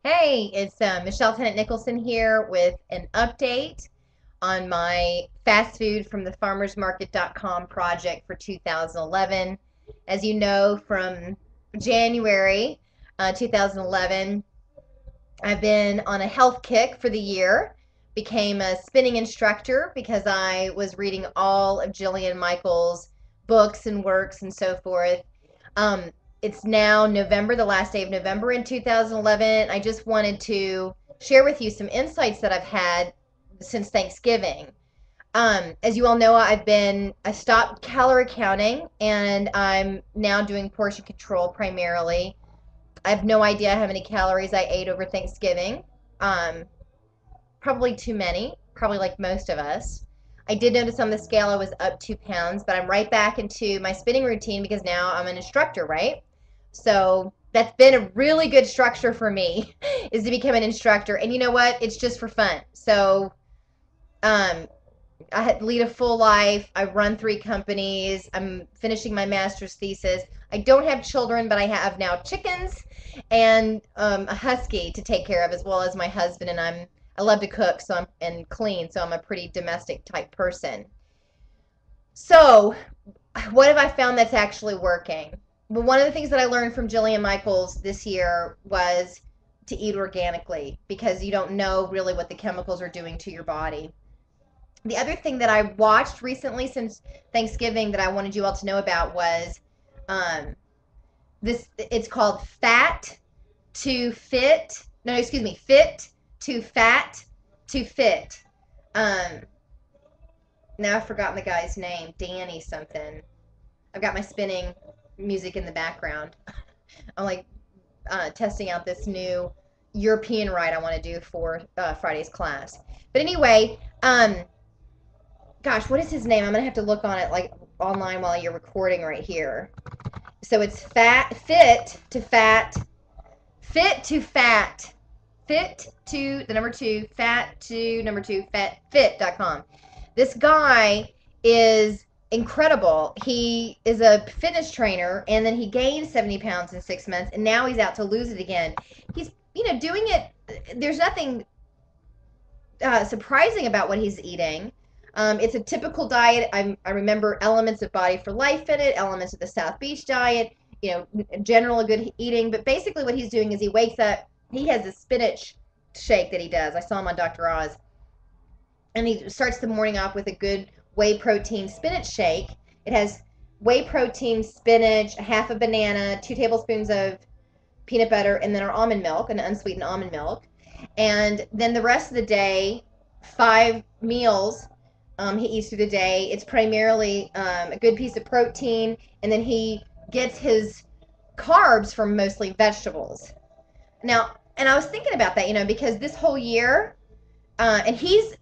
Hey, it's Michelle Tennant Nicholson here with an update on my fast food from the farmersmarket.com project for 2011. As you know, from January 2011, I've been on a health kick for the year, became a spinning instructor because I was reading all of Jillian Michaels' books and works and so forth. Um, it's now November, the last day of November in 2011. I just wanted to share with you some insights that I've had since Thanksgiving. As you all know, I stopped calorie counting and I'm now doing portion control primarily. I have no idea how many calories I ate over Thanksgiving. Um, Probably too many, probably like most of us. I did notice on the scale I was up 2 pounds, but I'm right back into my spinning routine because now I'm an instructor, right? So that's been a really good structure for me is to become an instructor. And you know what? It's just for fun. So um, lead a full life. I run 3 companies. I'm finishing my master's thesis. I don't have children, but I have now chickens and a husky to take care of, as well as my husband. And I love to cook, and clean, so I'm a pretty domestic type person. So, what have I found that's actually working? Well, one of the things that I learned from Jillian Michaels this year was to eat organically because you don't know really what the chemicals are doing to your body. The other thing that I watched recently since Thanksgiving that I wanted you all to know about was um, this. It's called Fat to Fit. No, excuse me, Fit2Fat2Fit. Um, Now I've forgotten the guy's name. Danny something. I've got my spinning music in the background. I'm like testing out this new European ride I want to do for Friday's class. But anyway, gosh, what is his name? I'm gonna have to look on it like online while you're recording right here. So it's fit to fat, fit to the number two, fat to number two, fat fit.com. This guy is incredible. He is a fitness trainer and then he gained 70 pounds in 6 months and now he's out to lose it again. He's, doing it. There's nothing surprising about what he's eating. It's a typical diet. I remember elements of Body for Life in it, elements of the South Beach diet, general good eating. But basically, what he's doing is he wakes up. He has a spinach shake that he does. I saw him on Dr. Oz, and he starts the morning off with a good whey protein spinach shake. It has whey protein, spinach, a half a banana, 2 tablespoons of peanut butter, and then our almond milk, an unsweetened almond milk. And then the rest of the day, 5 meals he eats through the day. It's primarily a good piece of protein, and then he gets his carbs from mostly vegetables. Now, and I was thinking about that, because this whole year, and he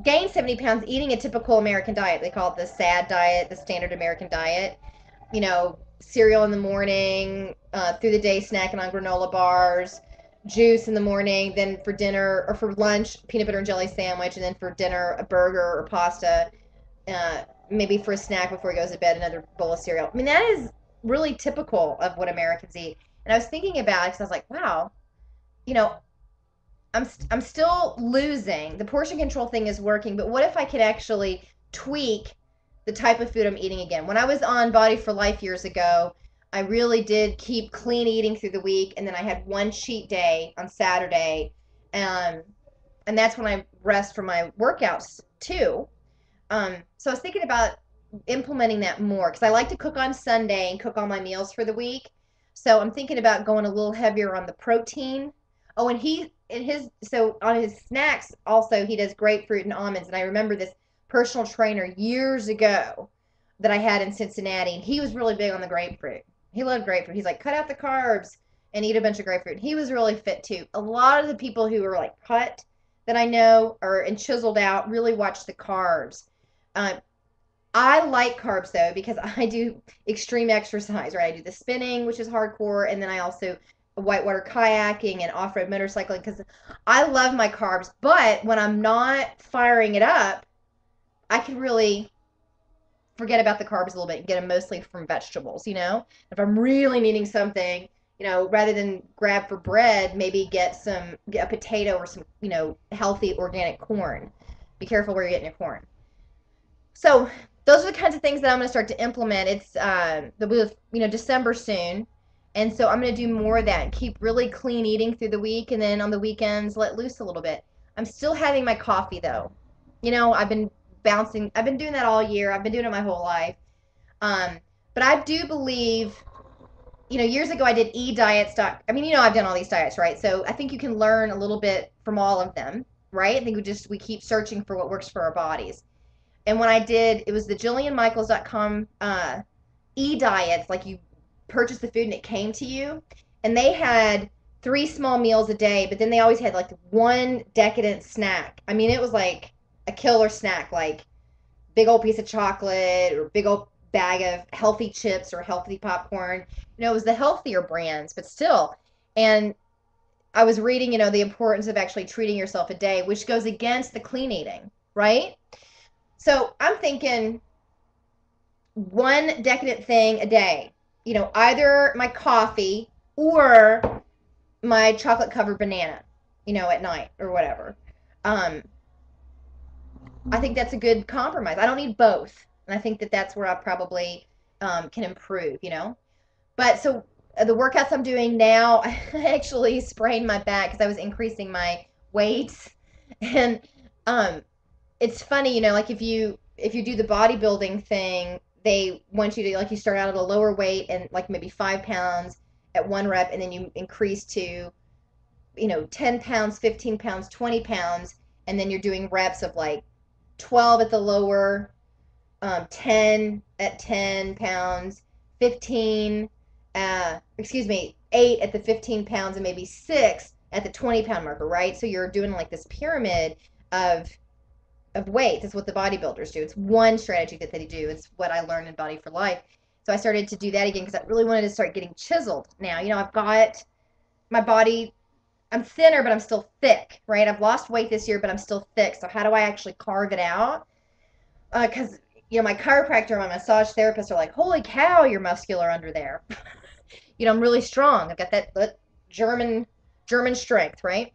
gained 70 pounds eating a typical American diet. They call it the SAD diet, the standard American diet. Cereal in the morning, through the day snacking on granola bars, juice in the morning, then for dinner or for lunch, peanut butter and jelly sandwich, and then for dinner, a burger or pasta, maybe for a snack before he goes to bed, another bowl of cereal. I mean, that is really typical of what Americans eat. And I was thinking about it because I was like, wow, you know, I'm still losing. The portion control thing is working, but what if I could actually tweak the type of food I'm eating again? When I was on Body for Life years ago, I really did keep clean eating through the week, and then I had one cheat day on Saturday, um, and that's when I rest for my workouts too. So I was thinking about implementing that more because I like to cook on Sunday and cook all my meals for the week. So I'm thinking about going a little heavier on the protein. Oh, and so on his snacks also he does grapefruit and almonds. And I remember this personal trainer years ago that I had in Cincinnati, and he was really big on the grapefruit. He loved grapefruit. He's like, cut out the carbs and eat a bunch of grapefruit. He was really fit too. A lot of the people who are like cut that I know are and chiseled out really watch the carbs. Uh, I like carbs though because I do extreme exercise, right? I do the spinning, which is hardcore, and then I also whitewater kayaking and off-road motorcycling because I love my carbs. But when I'm not firing it up, I can really forget about the carbs a little bit and get them mostly from vegetables. If I'm really needing something, rather than grab for bread, maybe get a potato or some, healthy organic corn. Be careful where you're getting your corn. So those are the kinds of things that I'm going to start to implement. It's December soon, and so I'm going to do more of that and keep really clean eating through the week, and then on the weekends let loose a little bit. I'm still having my coffee though. I've been bouncing. I've been doing that all year. I've been doing it my whole life. Um, but I do believe, years ago I did e-diets. I mean, I've done all these diets, right? So I think you can learn a little bit from all of them, right? I think we keep searching for what works for our bodies. And when I did, it was the JillianMichaels.com e-diets, like you purchase the food and it came to you. And they had 3 small meals a day, but then they always had like one decadent snack. I mean, it was like a killer snack, like big old piece of chocolate or big old bag of healthy chips or healthy popcorn. It was the healthier brands, but still. And I was reading, the importance of actually treating yourself a day, which goes against the clean eating, right? So I'm thinking one decadent thing a day, either my coffee or my chocolate covered banana, at night or whatever. I think that's a good compromise. I don't need both. And I think that that's where I probably can improve, But so the workouts I'm doing now, I actually sprained my back because I was increasing my weights. And it's funny, like if you do the bodybuilding thing, they want you to, like, you start out at a lower weight and like maybe 5 pounds at one rep, and then you increase to 10 pounds, 15 pounds, 20 pounds, and then you're doing reps of like 12 at the lower, 10 at 10 pounds, 15, 8 at the 15 pounds, and maybe 6 at the 20-pound marker, right? So you're doing like this pyramid of weights. It's what the bodybuilders do. It's one strategy that they do. It's what I learned in Body for Life. So I started to do that again because I really wanted to start getting chiseled. Now, I've got my body, I'm thinner, but I'm still thick, right? I've lost weight this year, but I'm still thick. So how do I actually carve it out? Because, my chiropractor and my massage therapist are like, holy cow, you're muscular under there. I'm really strong. I've got that German strength, right?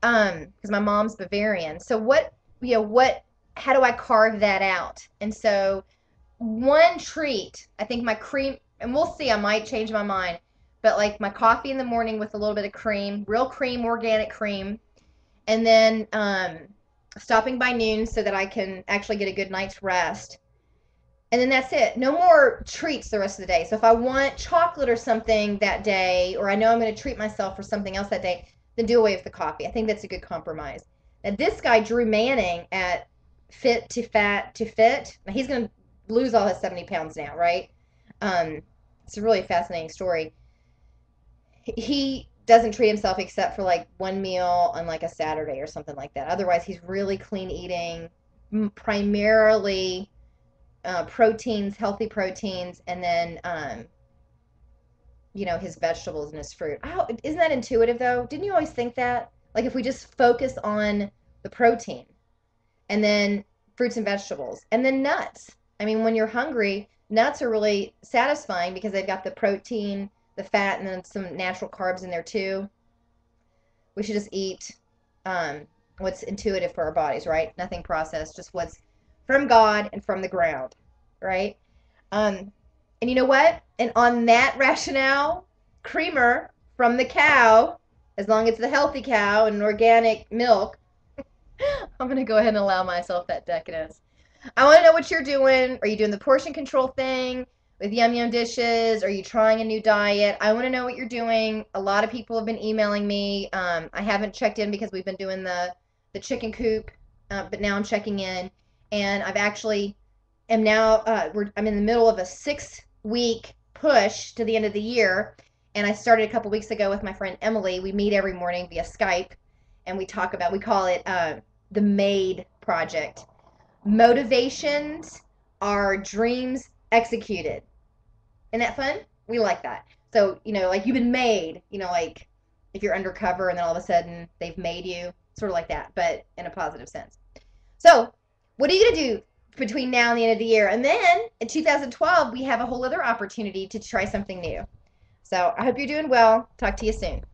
Because my mom's Bavarian. So how do I carve that out? And so one treat, I think my cream, and we'll see, I might change my mind, but like my coffee in the morning with a little bit of cream, real cream, organic cream, and then stopping by noon so that I can actually get a good night's rest. And then that's it. No more treats the rest of the day. So if I want chocolate or something that day, or I know I'm going to treat myself for something else that day, then do away with the coffee. I think that's a good compromise. Now this guy, Drew Manning at Fit2Fat2Fit, now he's going to lose all his 70 pounds now, right? It's a really fascinating story. He doesn't treat himself except for like one meal on like a Saturday or something like that. Otherwise, he's really clean eating, primarily proteins, healthy proteins, and then his vegetables and his fruit. Oh, isn't that intuitive though? Didn't you always think that? Like if we just focus on the protein and then fruits and vegetables and then nuts. I mean, when you're hungry, nuts are really satisfying because they've got the protein, the fat, and then some natural carbs in there too. We should just eat what's intuitive for our bodies, right? Nothing processed, just what's from God and from the ground, right? And you know what? And on that rationale, creamer from the cow, as long as it's the healthy cow and organic milk, I'm going to go ahead and allow myself that decadence. I want to know what you're doing. Are you doing the portion control thing with Yum Yum Dishes? Are you trying a new diet? I want to know what you're doing. A lot of people have been emailing me. I haven't checked in because we've been doing the chicken coop, but now I'm checking in. And I've actually am now, I'm in the middle of a 6-week push to the end of the year. And I started a couple weeks ago with my friend Emily. We meet every morning via Skype, and we call it the MADE Project. Motivations are dreams executed. Isn't that fun? We like that. So, like you've been made, like if you're undercover and then all of a sudden they've made you, sort of like that, but in a positive sense. So, what are you going to do between now and the end of the year? And then in 2012, we have a whole other opportunity to try something new. So I hope you're doing well. Talk to you soon.